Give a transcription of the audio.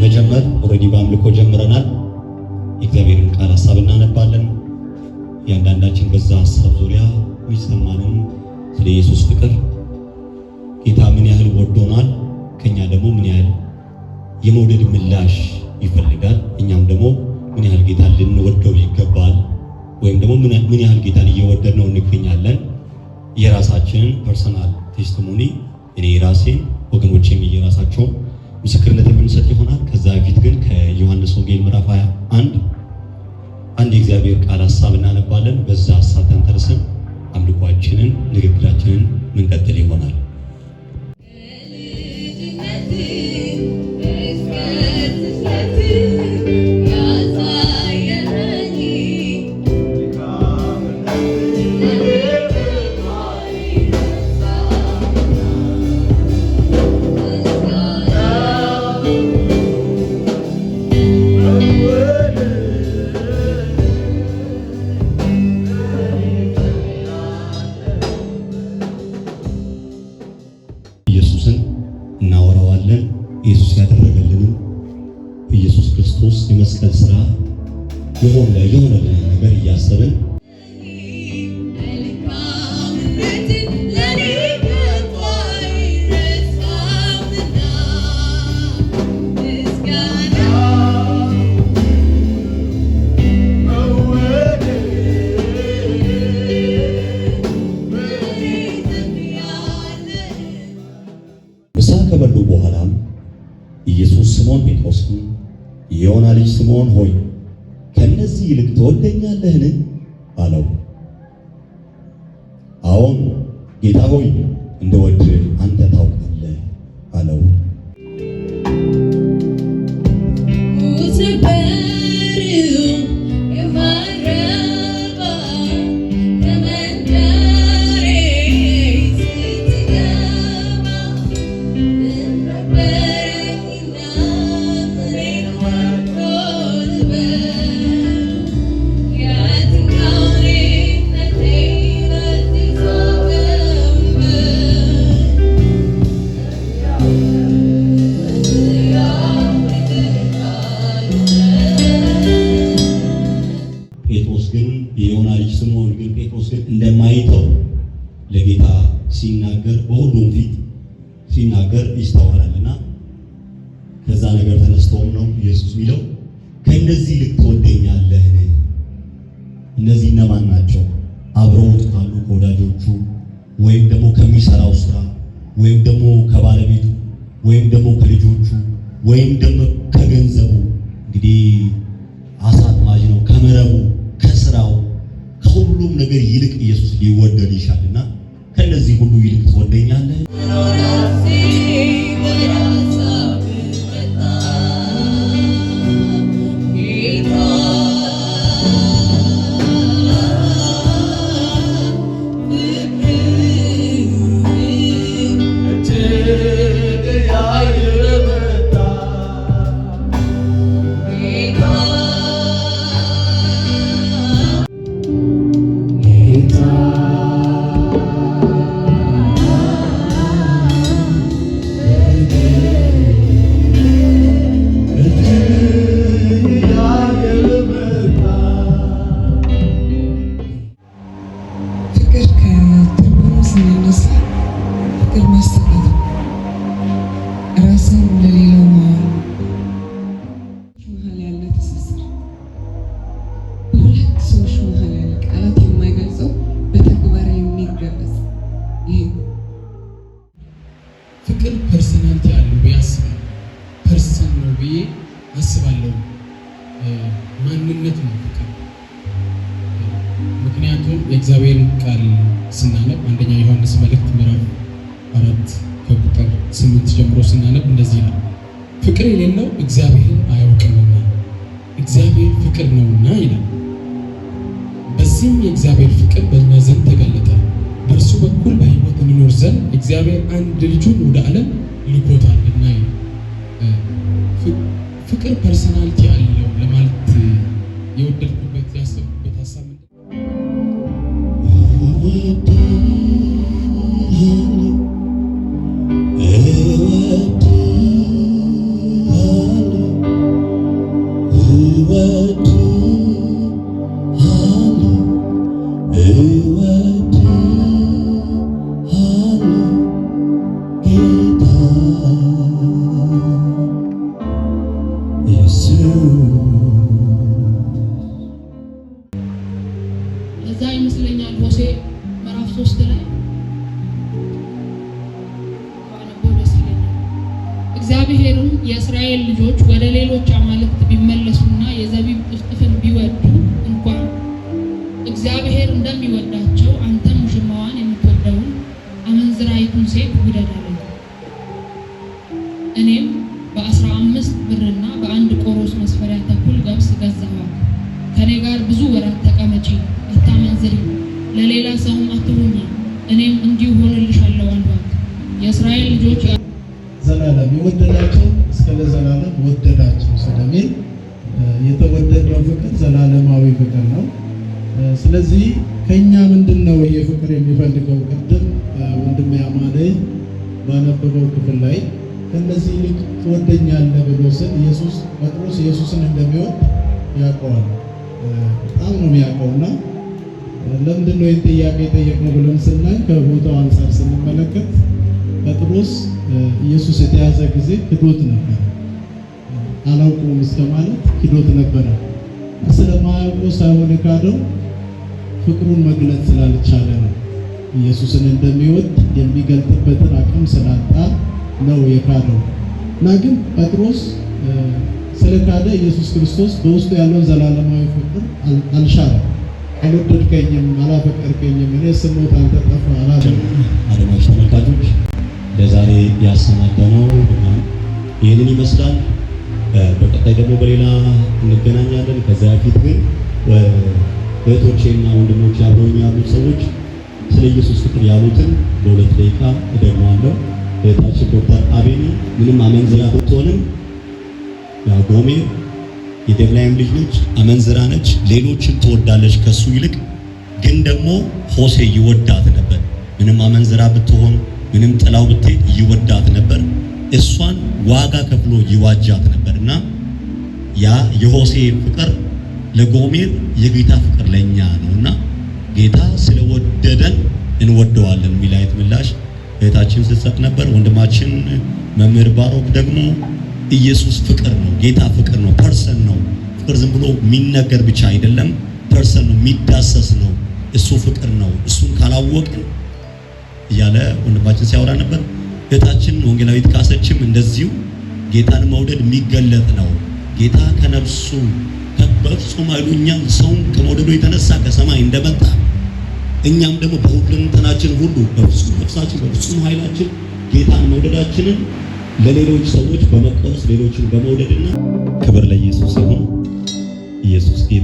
መጀመር ኦልሬዲ በአምልኮ ጀምረናል። የእግዚአብሔርን ቃል ሐሳብ እናነባለን። እያንዳንዳችን በዛ ሐሳብ ዙሪያ የሚሰማንን ስለ ኢየሱስ ፍቅር፣ ጌታ ምን ያህል ወዶናል፣ ከኛ ደግሞ ምን ያህል የመውደድ ምላሽ ይፈልጋል፣ እኛም ደግሞ ምን ያህል ጌታን ልንወደው ይገባል፣ ወይም ደግሞ ምን ያህል ጌታን እየወደድነው እንገኛለን። የራሳችንን ፐርሰናል ቴስቲሞኒ እኔ ራሴን ወገኖቼም የራሳቸው ምስክርነት የምንሰጥ ይሆናል። ከዛ በፊት ግን ከዮሐንስ ወንጌል ምዕራፍ 21 አንድ የእግዚአብሔር ቃል ሐሳብ እናነባለን። በዛ ሐሳብ ተንተርሰን አምልኳችንን ንግግራችንን ምንቀጥል ይሆናል። እናወራዋለን። ኢየሱስ ያደረገልንን ኢየሱስ ክርስቶስ የመስቀል ሥራ የሆነልን ነገር እያሰብን ከበሉ በኋላም ኢየሱስ ስምዖን ጴጥሮስን የዮና ልጅ ስምዖን ሆይ ከነዚህ ይልቅ ትወደኛለህን? አለው። አዎን ጌታ ሆይ እንደወድህ አንተ ታውቃለህ አለው። የዮና ልጅ ስምዖን ግን ጴጥሮስ ግን እንደማይተው ለጌታ ሲናገር በሁሉም ፊት ሲናገር ይስተዋላልና ከዛ ነገር ተነስተውም ነው ኢየሱስ የሚለው ከእነዚህ ይልቅ ትወደኛለህን? እነዚህ እነማን ናቸው? አብረውት ካሉ ከወዳጆቹ ወይም ደግሞ ከሚሰራው ስራ ወይም ደግሞ ከባለቤቱ ወይም ደግሞ ከልጆቹ ወይም ደግሞ ከገንዘቡ እንግዲህ አሳ አጥማጅ ነው፣ ከመረቡ ከስራው ከሁሉም ነገር ይልቅ ኢየሱስ ሊወደድ ይሻልና ከነዚህ ሁሉ ይልቅ ትወደኛለህ? ፍቅር ፐርሰናሊቲ ያለው ቢያስባል ፐርሰን ነው ብዬ አስባለሁ። ማንነት ነው ፍቅር። ምክንያቱም የእግዚአብሔርን ቃል ስናነብ አንደኛ ዮሐንስ መልእክት ምዕራፍ 4 ከቁጥር 8 ጀምሮ ስናነብ እንደዚህ ነው፣ ፍቅር የሌለው እግዚአብሔርን አያውቅምና እግዚአብሔር ፍቅር ነውና ይላል። በዚህም የእግዚአብሔር ፍቅር በእኛ ዘንድ ተገለጠ፣ በእርሱ በኩል በሕይወት እንኖር ዘንድ እግዚአብሔር አንድ ልጁን ወደ ዓለም ልኮታልና። ፍቅር ፐርሰናሊቲ ያለው ለዛ ይመስለኛል ሆሴ ምዕራፍ 3 ላይ እግዚአብሔርም የእስራኤል ልጆች ወደ ሌሎች አማልክት ቢመለሱና የዘቢብ ጥፍጥፍን ቢወዱ እንኳን እግዚአብሔር እንደሚወዳቸው አንተም ውሽማዋን የምትወደውን አመንዝራይቱን ሴት ውደድ አለኝ። እኔም በ15 ብርና በአንድ ቆሮስ መስፈሪያ ተኩል ገብስ ገዛኋት። ከኔ ጋር ብዙ ወራት ተቀመጪ፣ አታመንዝሪ፣ ለሌላ ሰውም አትሁኚ፣ እኔም እንዲሁ ሆንልሻለሁ አልኋት። የእስራኤል ልጆች ዘላለም የወደዳቸው እስከ ለዘላለም ወደዳቸው ስለሚል የተወደደው ፍቅር ዘላለማዊ ፍቅር ነው። ስለዚህ ከኛ ምንድነው ይሄ ፍቅር የሚፈልገው? ቅድም ወንድሜ አማኔ ባነበበው ክፍል ላይ ከነዚህ ልጅ ትወደኛለህ ብሎ ስል ጴጥሮስ ኢየሱስን እንደሚወድ ያውቀዋል። በጣም ነው የሚያውቀውና ለምንድን ነው ይህን ጥያቄ ጠየቅነው ብለን ስናይ ከቦታው አንጻር ስንመለከት ጴጥሮስ ኢየሱስ የተያዘ ጊዜ ክዶት ነበር። አላውቀውም እስከ ማለት ክዶት ነበረ። ስለማያውቀው ሳይሆን የካደው ፍቅሩን መግለጽ ስላልቻለ ነው። ኢየሱስን እንደሚወድ የሚገልጥበትን አቅም ስላጣ ነው የካደው። እና ግን ጴጥሮስ ስለካደ ኢየሱስ ክርስቶስ በውስጡ ያለውን ዘላለማዊ ፍቅር አልሻረም። አልወደድከኝም፣ አላፈቀርከኝም፣ እኔ ስሞት አንተ ጠፋህ አላለም። አድማጭ ተመልካቾች ለዛሬ ያሰናዳነው ይህንን ይመስላል። በቀጣይ ደግሞ በሌላ እንገናኛለን። ከዛ በፊት ግን እህቶቼና ወንድሞቼ አብረውኝ ያሉት ሰዎች ስለ ኢየሱስ ፍቅር ያሉትን በ2 ደቂቃ እደግማለሁ። እህታችን ዶክተር አቤኒ ምንም አመንዝራ ብትሆንም ጎሜር የደብላይም ልጅ ነች፣ አመንዝራ ነች፣ ሌሎችን ትወዳለች ከሱ ይልቅ። ግን ደግሞ ሆሴ ይወዳት ነበር። ምንም አመንዝራ ብትሆን ምንም ጥላው ብትሄድ ይወዳት ነበር። እሷን ዋጋ ከፍሎ ይዋጃት ነበርና ያ የሆሴ ፍቅር ለጎሜር የጌታ ፍቅር ለኛ ነውና ጌታ ስለወደደን እንወደዋለን የሚል አይነት ምላሽ እህታችን ስትሰጥ ነበር። ወንድማችን መምህር ባሮክ ደግሞ ኢየሱስ ፍቅር ነው፣ ጌታ ፍቅር ነው፣ ፐርሰን ነው። ፍቅር ዝም ብሎ የሚነገር ብቻ አይደለም፣ ፐርሰን ነው፣ የሚዳሰስ ነው። እሱ ፍቅር ነው። እሱን ካላወቅን እያለ ወንድማችን ሲያወራ ነበር። እህታችን ወንጌላዊት ካሰችም እንደዚሁ ጌታን መውደድ የሚገለጥ ነው። ጌታ ከነፍሱ በፍጹም ኃይሉ እኛን ሰውን ከመውደዱ የተነሳ ከሰማይ እንደመጣ እኛም ደግሞ በሁለንተናችን ሁሉ በፍጹም ነፍሳችን በፍጹም ኃይላችን ጌታን መውደዳችንን ለሌሎች ሰዎች በመቆረስ ሌሎችን በመውደድና ክብር ለኢየሱስ ይሁን። ኢየሱስ ጌታ